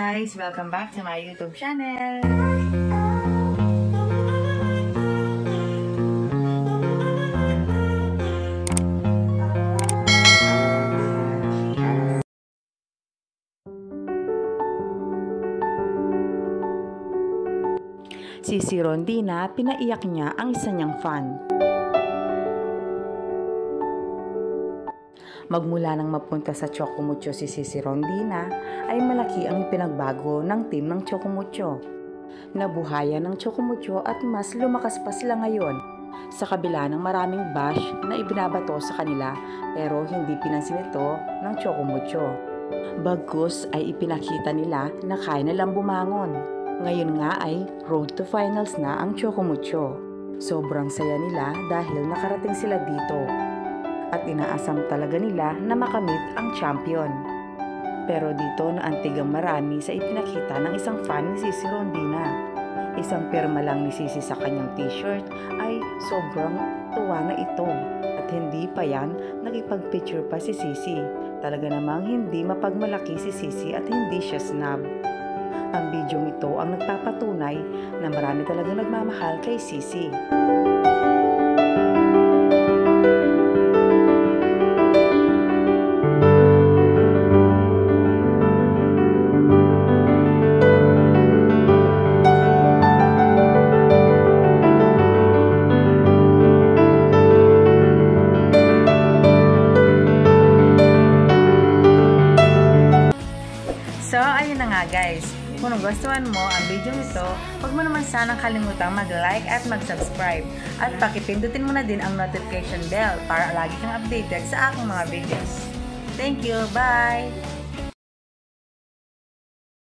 guys! Welcome back to my YouTube channel! Si Rondina, pinaiyak niya ang isa niyang fan. Magmula nang mapunta sa Chocomucho si Rondina, ay malaki ang pinagbago ng team ng Chocomucho. Nabuhayan ng Chocomucho at mas lumakas pa sila ngayon sa kabila ng maraming bash na ibinabato sa kanila, pero hindi pinansin ito ng Chocomucho. Bagkus ay ipinakita nila na kaya nilang bumangon. Ngayon nga ay road to finals na ang Chocomucho. Sobrang saya nila dahil nakarating sila dito. At inaasam talaga nila na makamit ang champion. Pero dito naantig ang marami sa ipinakita ng isang fan ni Sisi Rondina. Isang pirma lang ni Sisi sa kanyang t-shirt ay sobrang tuwa na ito. At hindi pa yan, nagipag-picture pa si Sisi. Talaga namang hindi mapagmalaki si Sisi at hindi siya snob. Ang bidyong ito ang nagpapatunay na marami talagang nagmamahal kay Sisi. So, ayun na nga guys. Kung nagustuhan mo ang video nito, huwag mo naman sanang kalimutang mag-like at mag-subscribe. At pakipindutin mo na din ang notification bell para lagi kang updated sa aking mga videos. Thank you! Bye!